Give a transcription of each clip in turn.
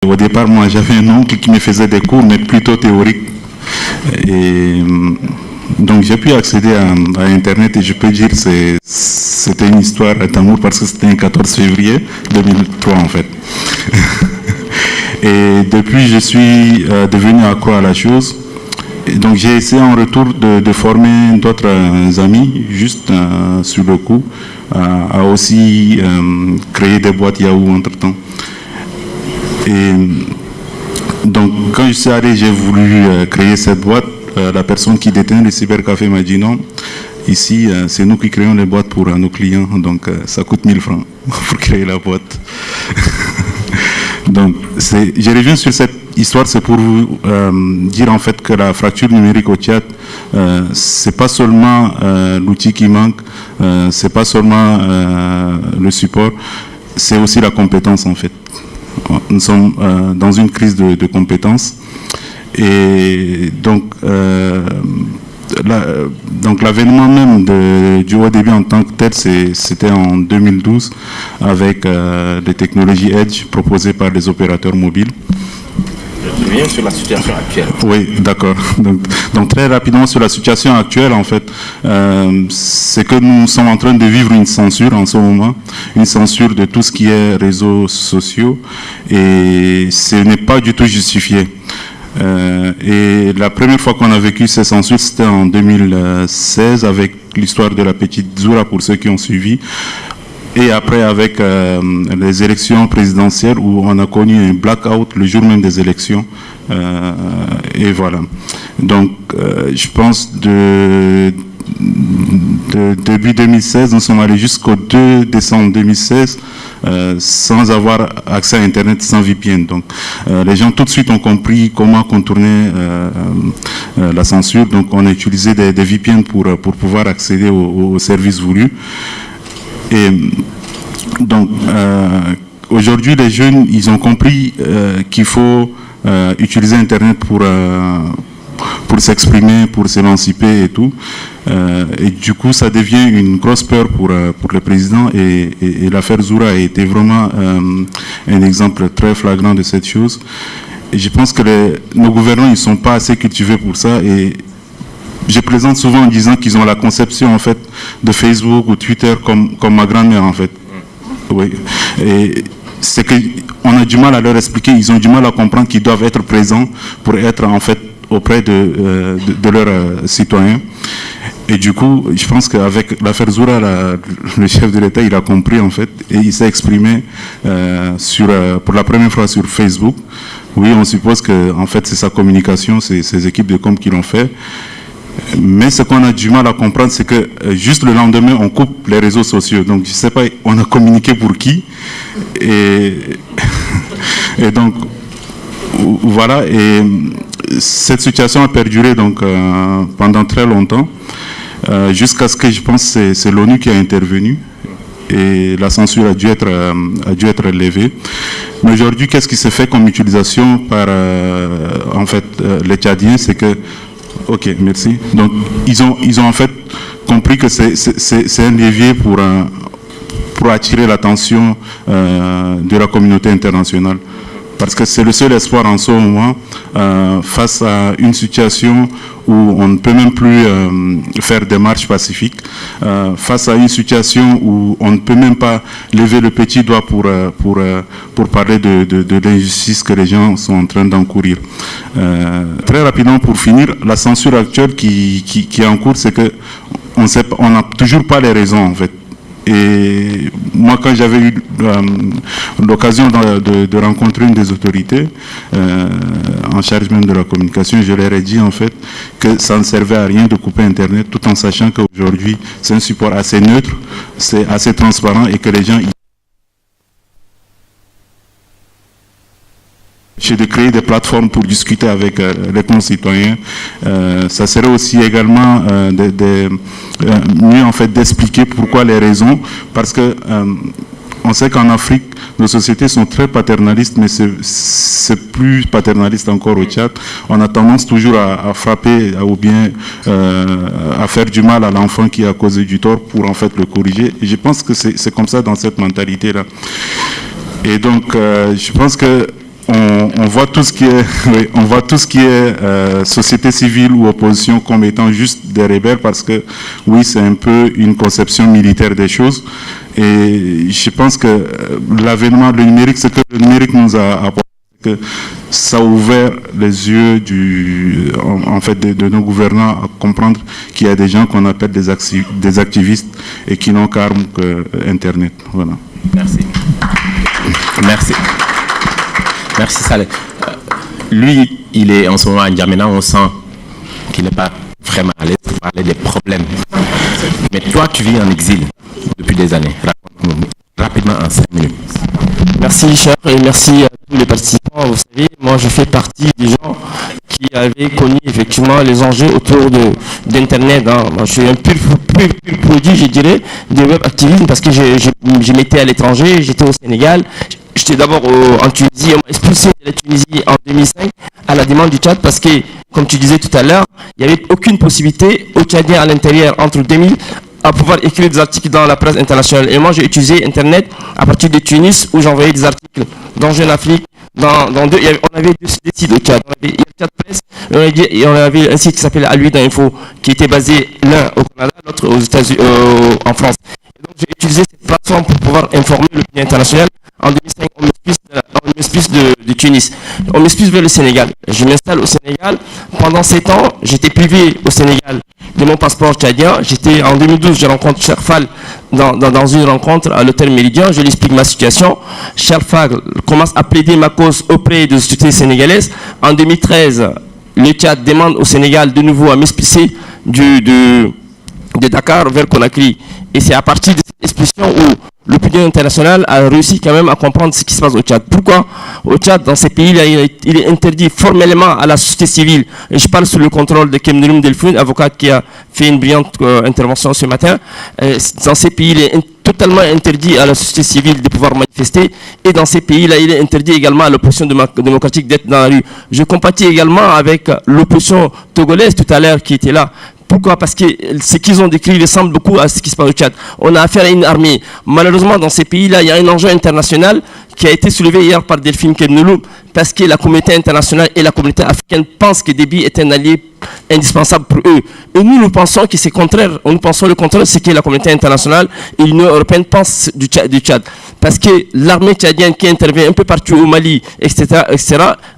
Au départ, moi, j'avais un oncle qui me faisait des cours, mais plutôt théoriques. Et donc, j'ai pu accéder à Internet et je peux dire que c'était une histoire d'amour parce que c'était un 14 février 2003, en fait. Et depuis, je suis devenu accro à la chose. Et donc, j'ai essayé en retour de former d'autres amis, juste sur le coup, à aussi créer des boîtes Yahoo entre-temps. Et donc, quand je suis allé, j'ai voulu créer cette boîte. La personne qui détenait le cybercafé m'a dit non, ici, c'est nous qui créons les boîtes pour nos clients, donc ça coûte 1000 francs pour créer la boîte. Donc, je reviens sur cette histoire, c'est pour vous dire en fait que la fracture numérique au Tchad, c'est pas seulement l'outil qui manque, c'est pas seulement le support, c'est aussi la compétence en fait. Nous sommes dans une crise de compétences et donc l'avènement même du haut débit en tant que tel, c'était en 2012 avec des technologies Edge proposées par les opérateurs mobiles. Je reviens sur la situation actuelle. Oui, d'accord. Donc très rapidement sur la situation actuelle, en fait, c'est que nous sommes en train de vivre une censure en ce moment, une censure de tout ce qui est réseaux sociaux, et ce n'est pas du tout justifié. Et la première fois qu'on a vécu ces censures, c'était en 2016 avec l'histoire de la petite Zoura pour ceux qui ont suivi. Et après avec les élections présidentielles où on a connu un blackout le jour même des élections. Et voilà. Donc je pense début 2016, nous sommes allés jusqu'au 2 décembre 2016 sans avoir accès à Internet, sans VPN. Donc les gens tout de suite ont compris comment contourner la censure. Donc on a utilisé des VPN pour pouvoir accéder aux services voulus. Et donc aujourd'hui les jeunes, ils ont compris qu'il faut utiliser Internet pour s'exprimer, pour s'émanciper et tout. Et du coup, ça devient une grosse peur pour le président. Et l'affaire Zoura a été vraiment un exemple très flagrant de cette chose. Et je pense que nos gouvernants, ils ne sont pas assez cultivés pour ça. Et je plaisante souvent en disant qu'ils ont la conception en fait de Facebook ou Twitter comme ma grand-mère en fait. Oui. Et c'est qu'on a du mal à leur expliquer, ils ont du mal à comprendre qu'ils doivent être présents pour être en fait auprès de leurs citoyens. Et du coup, je pense qu'avec l'affaire Zoura, le chef de l'État, il a compris en fait, et il s'est exprimé pour la première fois sur Facebook. Oui, on suppose que en fait c'est sa communication, c'est ses équipes de com qui l'ont fait. Mais ce qu'on a du mal à comprendre, c'est que juste le lendemain, on coupe les réseaux sociaux. Donc, je ne sais pas, on a communiqué pour qui. Et donc, voilà. Et cette situation a perduré donc, pendant très longtemps, jusqu'à ce que je pense que c'est l'ONU qui a intervenu. Et la censure a dû être levée. Mais aujourd'hui, qu'est-ce qui se fait comme utilisation par en fait, les Tchadiens, c'est que ok, merci. Donc, ils ont en fait compris que c'est un levier pour attirer l'attention de la communauté internationale. Parce que c'est le seul espoir en ce moment face à une situation où on ne peut même plus faire des marches pacifiques, face à une situation où on ne peut même pas lever le petit doigt pour parler de l'injustice que les gens sont en train d'encourir. Très rapidement pour finir, la censure actuelle qui est en cours, c'est que on n'a toujours pas les raisons en fait. Et moi, quand j'avais eu l'occasion de rencontrer une des autorités en charge même de la communication, je leur ai dit en fait que ça ne servait à rien de couper Internet, tout en sachant qu'aujourd'hui c'est un support assez neutre, c'est assez transparent et que les gens de créer des plateformes pour discuter avec les concitoyens. Ça serait aussi également mieux en fait d'expliquer pourquoi les raisons, parce que on sait qu'en Afrique, nos sociétés sont très paternalistes, mais c'est plus paternaliste encore au Tchad. On a tendance toujours à frapper ou bien à faire du mal à l'enfant qui a causé du tort pour en fait le corriger. Et je pense que c'est comme ça dans cette mentalité-là. Et donc, je pense que on voit tout ce qui est, oui, on voit tout ce qui est société civile ou opposition comme étant juste des rebelles parce que, oui, c'est un peu une conception militaire des choses. Et je pense que l'avènement du numérique, ce que le numérique nous a apporté, que ça a ouvert les yeux en fait de nos gouvernants à comprendre qu'il y a des gens qu'on appelle des activistes et qui n'ont qu'arme que Internet. Voilà. Merci. Merci. Merci Saleh. Lui, il est en ce moment à N'Djamena, on sent qu'il n'est pas vraiment à l'aise pour parler des problèmes. Mais toi, tu vis en exil depuis des années. Raconte-nous rapidement en 5 minutes. Merci cher et merci à tous les participants. Vous savez, moi je fais partie des gens qui avaient connu effectivement les enjeux autour d'Internet. Hein. Moi, je suis un pur produit, je dirais, des web activisme parce que je m'étais à l'étranger, j'étais au Sénégal. J'étais d'abord en Tunisie, on m'a expulsé de la Tunisie en 2005 à la demande du Tchad parce que, comme tu disais tout à l'heure, il n'y avait aucune possibilité aux Tchadiens à l'intérieur entre 2000 à pouvoir écrire des articles dans la presse internationale. Et moi, j'ai utilisé Internet à partir de Tunis où j'envoyais des articles dans Jeune Afrique. On avait deux sites au Tchad. On avait Tchad Presse et on avait un site qui s'appelait Aluida Info qui était basé l'un au Canada, l'autre aux États-Unis, en France. Et donc, j'ai utilisé cette plateforme pour pouvoir informer l'opinion internationale. En 2005, on m'expulse de Tunis. On m'expulse vers le Sénégal. Je m'installe au Sénégal. Pendant 7 ans, j'étais privé au Sénégal de mon passeport tchadien. En 2012, je rencontre Cherfal dans une rencontre à l'hôtel Méridien. Je lui explique ma situation. Cherfal commence à plaider ma cause auprès de la société sénégalaise. En 2013, le Tchad demande au Sénégal de nouveau à m'expulser de Dakar vers Conakry. Et c'est à partir de cette expulsion où l'opinion internationale a réussi quand même à comprendre ce qui se passe au Tchad. Pourquoi au Tchad, dans ces pays-là, il est interdit formellement à la société civile. Et je parle sous le contrôle de Kemneloum Delfoun, avocat qui a fait une brillante intervention ce matin. Dans ces pays, il est totalement interdit à la société civile de pouvoir manifester. Et dans ces pays-là, il est interdit également à l'opposition démocratique d'être dans la rue. Je compatis également avec l'opposition togolaise tout à l'heure qui était là. Pourquoi? Parce que ce qu'ils ont décrit ressemble beaucoup à ce qui se passe au Tchad. On a affaire à une armée. Malheureusement, dans ces pays-là, il y a un enjeu international qui a été soulevé hier par Delphine Kemneloum, parce que la communauté internationale et la communauté africaine pensent que Déby est un allié indispensable pour eux. Et nous pensons que c'est contraire. Nous pensons le contraire, c'est que la communauté internationale et l'Union européenne pensent du Tchad. Parce que l'armée tchadienne qui intervient un peu partout au Mali, etc.,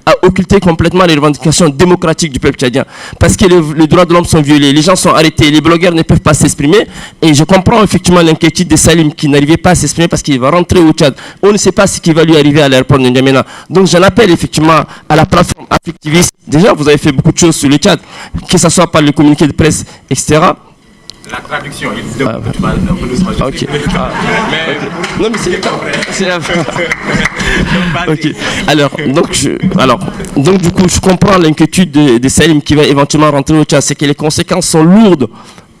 a occulté complètement les revendications démocratiques du peuple tchadien. Parce que les droits de l'homme sont violés, les gens sont arrêtés, les blogueurs ne peuvent pas s'exprimer. Et je comprends effectivement l'inquiétude de Salim qui n'arrivait pas à s'exprimer parce qu'il va rentrer au Tchad. On ne sait pas ce qui va lui arriver à l'aéroport de N'Djamena. Donc j'en appelle effectivement à la plateforme Africtiviste. Déjà, vous avez fait beaucoup de choses sur le Tchad, que ce soit par le communiqué de presse, etc. La traduction, tu vas un peu doucement. Ok. Non mais c'est la ok. Donc du coup, je comprends l'inquiétude de Salim qui va éventuellement rentrer au Tchad. C'est que les conséquences sont lourdes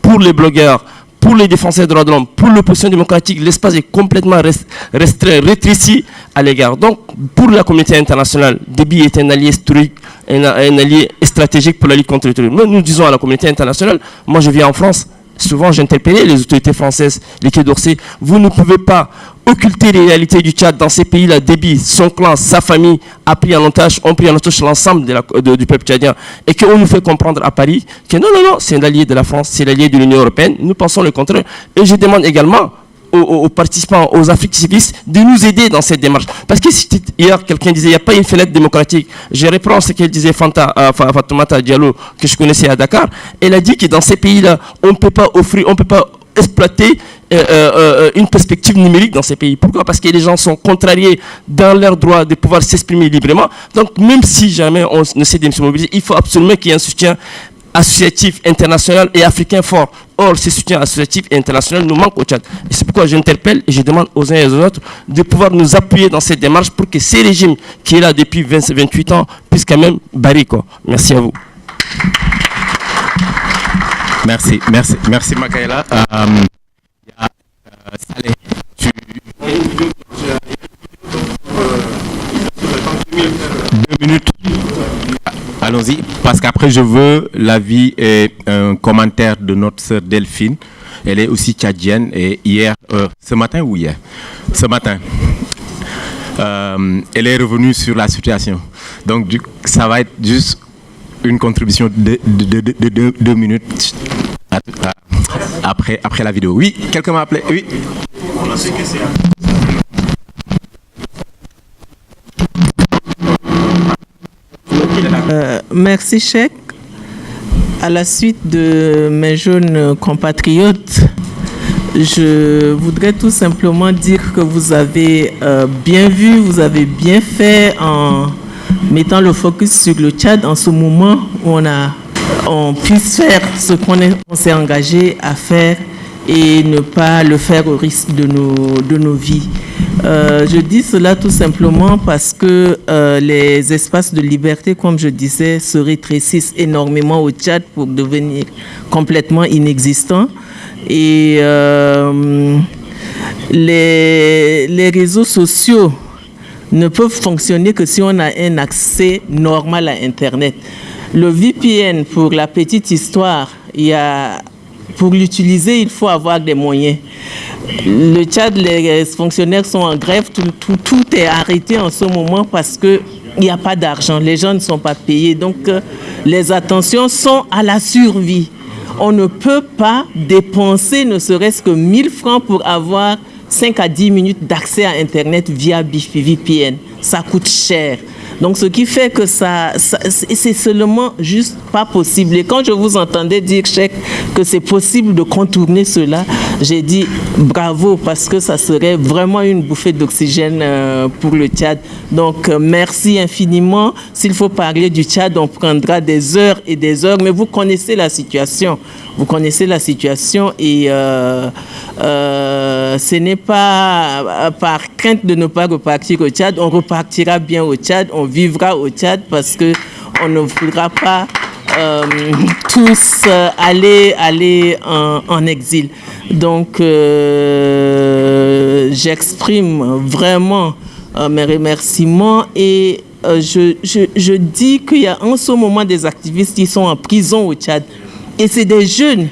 pour les blogueurs, pour les défenseurs des droits de l'homme, pour l'opposition démocratique. L'espace est complètement restreint, rétréci à l'égard. Donc, pour la communauté internationale, Déby est un allié historique, un allié stratégique pour la lutte contre le terrorisme. Nous disons à la communauté internationale, moi je vis en France, souvent j'interpellais les autorités françaises, les Quai d'Orsay, vous ne pouvez pas occulter les réalités du Tchad. Dans ces pays-là, Déby, son clan, sa famille ont pris en otage l'ensemble du peuple tchadien. Et qu'on nous fait comprendre à Paris que non, c'est un allié de la France, c'est l'allié de l'Union européenne. Nous pensons le contraire. Et je demande également aux participants, aux Africtivistes, de nous aider dans cette démarche. Parce que hier, quelqu'un disait, il n'y a pas une fenêtre démocratique. Je reprends ce qu'elle disait Fatoumata Diallo, que je connaissais à Dakar. Elle a dit que dans ces pays-là, on ne peut pas exploiter une perspective numérique dans ces pays. Pourquoi? Parce que les gens sont contrariés dans leur droit de pouvoir s'exprimer librement. Donc, même si jamais on essaie de se mobiliser, il faut absolument qu'il y ait un soutien associatif, international et africain fort. Or, ces soutiens associatifs et internationaux nous manquent au Tchad. Et c'est pourquoi j'interpelle et je demande aux uns et aux autres de pouvoir nous appuyer dans cette démarche pour que ces régimes qui est là depuis 28 ans puissent quand même barrer. Merci à vous. Merci Makaïla. Saleh, deux minutes. Allons-y, parce qu'après je veux l'avis et un commentaire de notre sœur Delphine. Elle est aussi tchadienne et ce matin, elle est revenue sur la situation. Donc, ça va être juste une contribution de 2 minutes après la vidéo. Oui, quelqu'un m'a appelé. Oui. Merci, Cheikh. À la suite de mes jeunes compatriotes, je voudrais tout simplement dire que vous avez bien vu, vous avez bien fait en mettant le focus sur le Tchad en ce moment où on puisse faire ce qu'on s'est engagé à faire et ne pas le faire au risque de nos vies. Je dis cela tout simplement parce que les espaces de liberté, comme je disais, se rétrécissent énormément au Tchad pour devenir complètement inexistants. Et les réseaux sociaux ne peuvent fonctionner que si on a un accès normal à Internet. Le VPN, pour la petite histoire, pour l'utiliser, il faut avoir des moyens. Le Tchad, les fonctionnaires sont en grève, tout est arrêté en ce moment parce qu'il n'y a pas d'argent, les gens ne sont pas payés. Donc, les attentions sont à la survie. On ne peut pas dépenser ne serait-ce que 1000 francs pour avoir 5 à 10 minutes d'accès à Internet via VPN. Ça coûte cher. Donc, ce qui fait que c'est seulement juste pas possible. Et quand je vous entendais dire, Cheikh, que c'est possible de contourner cela, j'ai dit bravo, parce que ça serait vraiment une bouffée d'oxygène pour le Tchad. Donc, merci infiniment. S'il faut parler du Tchad, on prendra des heures et des heures, mais vous connaissez la situation. Vous connaissez la situation et ce n'est pas par crainte de ne pas repartir au Tchad. On repartira bien au Tchad, on vivra au Tchad parce qu'on ne voudra pas tous aller en exil. Donc, j'exprime vraiment mes remerciements et je dis qu'il y a en ce moment des activistes qui sont en prison au Tchad. Et c'est des jeunes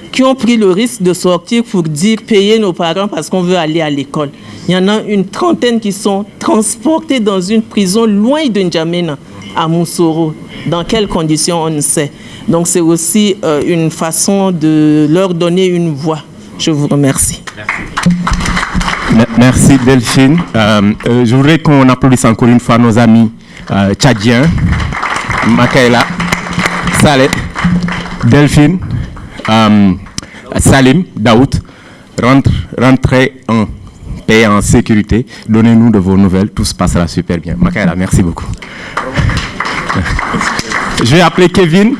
qui ont pris le risque de sortir pour dire payer nos parents parce qu'on veut aller à l'école. Il y en a une trentaine qui sont transportés dans une prison loin de N'Djamena, à Moussoro. Dans quelles conditions, on ne sait. Donc c'est aussi une façon de leur donner une voix. Je vous remercie. Merci Delphine. Je voudrais qu'on applaudisse encore une fois nos amis tchadiens, Makaela, Saleh, Delphine, Salim, Daoud. Rentrez en paix, en sécurité. Donnez-nous de vos nouvelles. Tout se passera super bien. Makaela, merci beaucoup. Je vais appeler Kevin.